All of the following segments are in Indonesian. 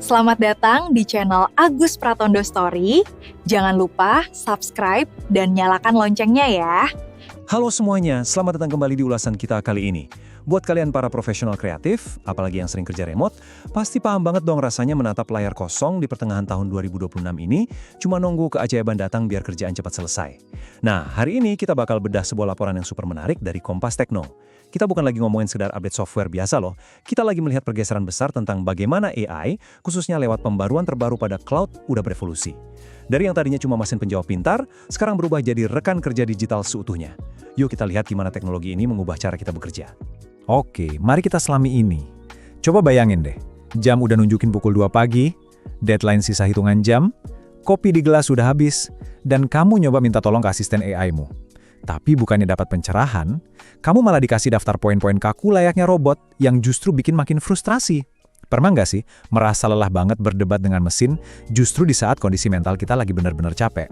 Selamat datang di channel Agus Pratondo Story. Jangan lupa subscribe dan nyalakan loncengnya ya. Halo semuanya, selamat datang kembali di ulasan kita kali ini. Buat kalian para profesional kreatif, apalagi yang sering kerja remote, pasti paham banget dong rasanya menatap layar kosong di pertengahan tahun 2026 ini, cuma nunggu keajaiban datang biar kerjaan cepat selesai. Nah, hari ini kita bakal bedah sebuah laporan yang super menarik dari Kompas Tekno. Kita bukan lagi ngomongin sekedar update software biasa loh, kita lagi melihat pergeseran besar tentang bagaimana AI, khususnya lewat pembaruan terbaru pada cloud, udah berevolusi. Dari yang tadinya cuma mesin penjawab pintar, sekarang berubah jadi rekan kerja digital seutuhnya. Yuk kita lihat gimana teknologi ini mengubah cara kita bekerja. Oke, mari kita selami ini. Coba bayangin deh, jam udah nunjukin pukul 2 pagi, deadline sisa hitungan jam, kopi di gelas sudah habis, dan kamu nyoba minta tolong ke asisten AI-mu. Tapi bukannya dapat pencerahan, kamu malah dikasih daftar poin-poin kaku layaknya robot yang justru bikin makin frustrasi. Pernah nggak sih merasa lelah banget berdebat dengan mesin justru di saat kondisi mental kita lagi benar-benar capek?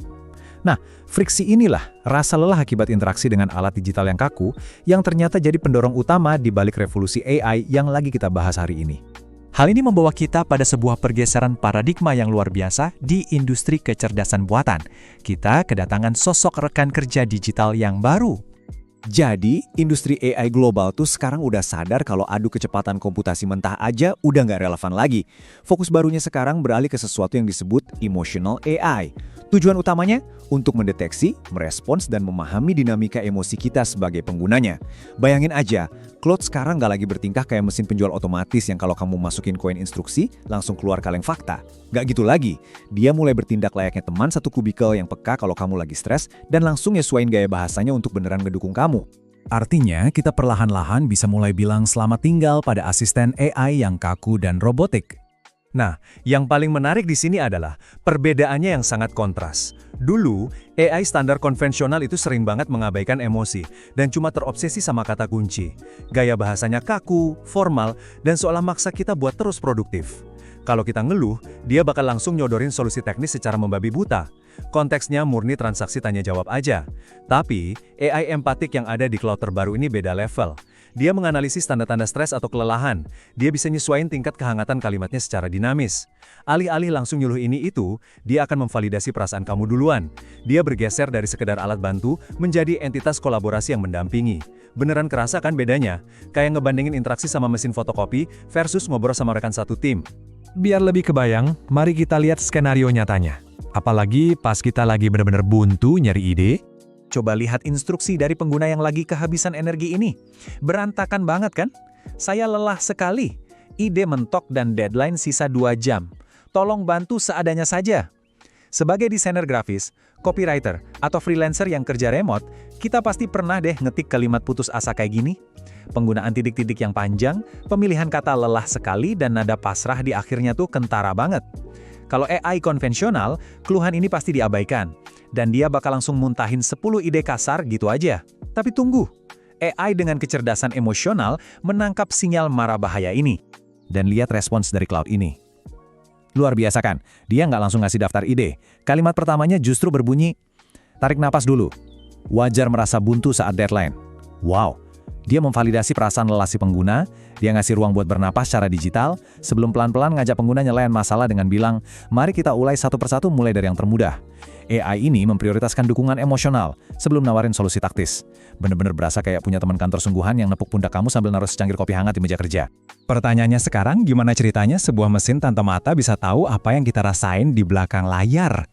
Nah, friksi inilah rasa lelah akibat interaksi dengan alat digital yang kaku yang ternyata jadi pendorong utama di balik revolusi AI yang lagi kita bahas hari ini. Hal ini membawa kita pada sebuah pergeseran paradigma yang luar biasa di industri kecerdasan buatan. Kita kedatangan sosok rekan kerja digital yang baru. Jadi, industri AI global tuh sekarang udah sadar kalau adu kecepatan komputasi mentah aja udah nggak relevan lagi. Fokus barunya sekarang beralih ke sesuatu yang disebut emotional AI. Tujuan utamanya untuk mendeteksi, merespons, dan memahami dinamika emosi kita sebagai penggunanya. Bayangin aja, Claude sekarang nggak lagi bertingkah kayak mesin penjual otomatis yang kalau kamu masukin koin instruksi, langsung keluar kaleng fakta. Nggak gitu lagi, dia mulai bertindak layaknya teman satu kubikel yang peka kalau kamu lagi stres dan langsung nyesuaiin gaya bahasanya untuk beneran ngedukung kamu. Artinya, kita perlahan-lahan bisa mulai bilang selamat tinggal pada asisten AI yang kaku dan robotik. Nah, yang paling menarik di sini adalah perbedaannya yang sangat kontras. Dulu, AI standar konvensional itu sering banget mengabaikan emosi dan cuma terobsesi sama kata kunci. Gaya bahasanya kaku, formal, dan seolah maksa kita buat terus produktif. Kalau kita ngeluh, dia bakal langsung nyodorin solusi teknis secara membabi buta. Konteksnya murni transaksi tanya jawab aja. Tapi, AI empatik yang ada di cloud terbaru ini beda level. Dia menganalisis tanda-tanda stres atau kelelahan. Dia bisa nyesuaiin tingkat kehangatan kalimatnya secara dinamis. Alih-alih langsung nyuluh ini itu, dia akan memvalidasi perasaan kamu duluan. Dia bergeser dari sekedar alat bantu menjadi entitas kolaborasi yang mendampingi. Beneran kerasa kan bedanya? Kayak ngebandingin interaksi sama mesin fotokopi versus ngobrol sama rekan satu tim. Biar lebih kebayang, mari kita lihat skenario nyatanya. Apalagi pas kita lagi benar-benar buntu nyari ide. Coba lihat instruksi dari pengguna yang lagi kehabisan energi ini. Berantakan banget kan? Saya lelah sekali. Ide mentok dan deadline sisa 2 jam. Tolong bantu seadanya saja. Sebagai desainer grafis, copywriter, atau freelancer yang kerja remote, kita pasti pernah deh ngetik kalimat putus asa kayak gini. Penggunaan titik-titik yang panjang, pemilihan kata lelah sekali, dan nada pasrah di akhirnya tuh kentara banget. Kalau AI konvensional, keluhan ini pasti diabaikan. Dan dia bakal langsung muntahin 10 ide kasar gitu aja. Tapi tunggu, AI dengan kecerdasan emosional menangkap sinyal mara bahaya ini. Dan lihat respons dari cloud ini. Luar biasa kan? Dia nggak langsung ngasih daftar ide. Kalimat pertamanya justru berbunyi, tarik napas dulu. Wajar merasa buntu saat deadline. Wow, dia memvalidasi perasaan lelah si pengguna, dia ngasih ruang buat bernapas secara digital, sebelum pelan-pelan ngajak pengguna nyelesain masalah dengan bilang, mari kita ulai satu persatu mulai dari yang termudah. AI ini memprioritaskan dukungan emosional sebelum nawarin solusi taktis. Bener-bener berasa kayak punya teman kantor sungguhan yang nepuk pundak kamu sambil naruh secangkir kopi hangat di meja kerja. Pertanyaannya sekarang, gimana ceritanya sebuah mesin tanpa mata bisa tahu apa yang kita rasain di belakang layar?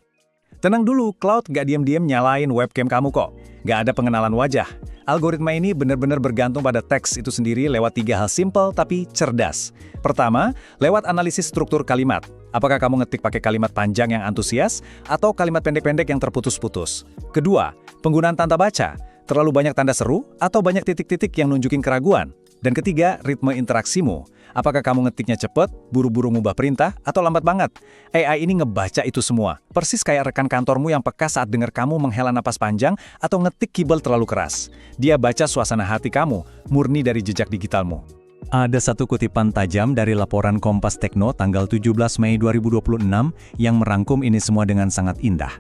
Tenang dulu, Cloud nggak diam-diam nyalain webcam kamu kok. Nggak ada pengenalan wajah. Algoritma ini benar-benar bergantung pada teks itu sendiri lewat 3 hal simpel tapi cerdas. Pertama, lewat analisis struktur kalimat. Apakah kamu ngetik pakai kalimat panjang yang antusias atau kalimat pendek-pendek yang terputus-putus? Kedua, penggunaan tanda baca. Terlalu banyak tanda seru atau banyak titik-titik yang nunjukin keraguan? Dan ketiga, ritme interaksimu. Apakah kamu ngetiknya cepet, buru-buru ngubah perintah, atau lambat banget? AI ini ngebaca itu semua. Persis kayak rekan kantormu yang peka saat dengar kamu menghela napas panjang atau ngetik keyboard terlalu keras. Dia baca suasana hati kamu, murni dari jejak digitalmu. Ada satu kutipan tajam dari laporan Kompas Tekno tanggal 17 Mei 2026 yang merangkum ini semua dengan sangat indah.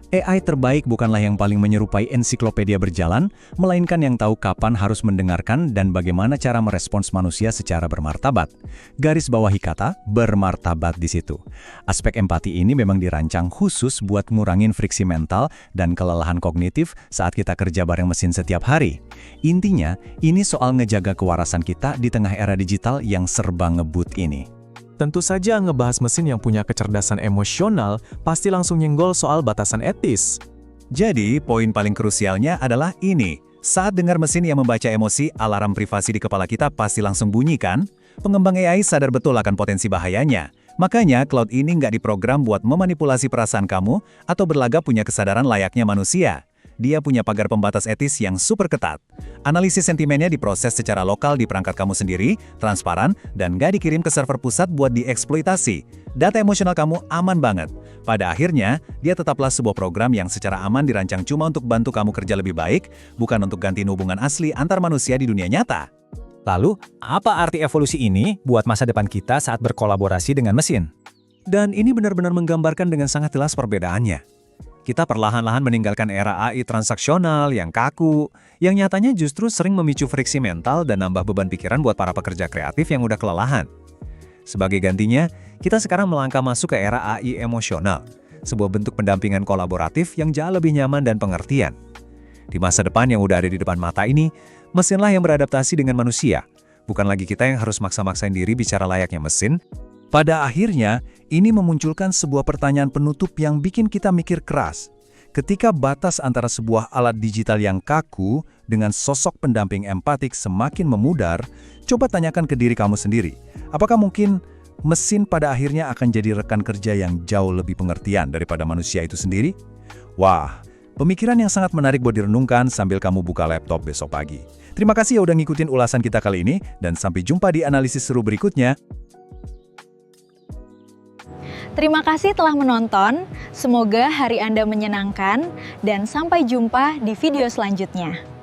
AI terbaik bukanlah yang paling menyerupai ensiklopedia berjalan, melainkan yang tahu kapan harus mendengarkan dan bagaimana cara merespons manusia secara bermartabat. Garis bawahi kata bermartabat di situ. Aspek empati ini memang dirancang khusus buat ngurangin friksi mental dan kelelahan kognitif saat kita kerja bareng mesin setiap hari. Intinya, ini soal ngejaga kewarasan kita di tengah era digital yang serba ngebut ini. Tentu saja ngebahas mesin yang punya kecerdasan emosional pasti langsung nyenggol soal batasan etis. Jadi, poin paling krusialnya adalah ini. Saat dengar mesin yang membaca emosi, alarm privasi di kepala kita pasti langsung bunyi kan? Pengembang AI sadar betul akan potensi bahayanya. Makanya, cloud ini nggak diprogram buat memanipulasi perasaan kamu atau berlagak punya kesadaran layaknya manusia. Dia punya pagar pembatas etis yang super ketat. Analisis sentimennya diproses secara lokal di perangkat kamu sendiri, transparan, dan nggak dikirim ke server pusat buat dieksploitasi. Data emosional kamu aman banget. Pada akhirnya, dia tetaplah sebuah program yang secara aman dirancang cuma untuk bantu kamu kerja lebih baik, bukan untuk gantiin hubungan asli antar manusia di dunia nyata. Lalu, apa arti evolusi ini buat masa depan kita saat berkolaborasi dengan mesin? Dan ini benar-benar menggambarkan dengan sangat jelas perbedaannya. Kita perlahan-lahan meninggalkan era AI transaksional yang kaku, yang nyatanya justru sering memicu friksi mental dan nambah beban pikiran buat para pekerja kreatif yang udah kelelahan. Sebagai gantinya, kita sekarang melangkah masuk ke era AI emosional, sebuah bentuk pendampingan kolaboratif yang jauh lebih nyaman dan pengertian. Di masa depan yang udah ada di depan mata ini, mesinlah yang beradaptasi dengan manusia, bukan lagi kita yang harus maksa-maksain diri bicara layaknya mesin. Pada akhirnya, ini memunculkan sebuah pertanyaan penutup yang bikin kita mikir keras. Ketika batas antara sebuah alat digital yang kaku dengan sosok pendamping empatik semakin memudar, coba tanyakan ke diri kamu sendiri. Apakah mungkin mesin pada akhirnya akan jadi rekan kerja yang jauh lebih pengertian daripada manusia itu sendiri? Wah, pemikiran yang sangat menarik buat direnungkan sambil kamu buka laptop besok pagi. Terima kasih ya udah ngikutin ulasan kita kali ini, dan sampai jumpa di analisis seru berikutnya. Terima kasih telah menonton, semoga hari Anda menyenangkan, dan sampai jumpa di video selanjutnya.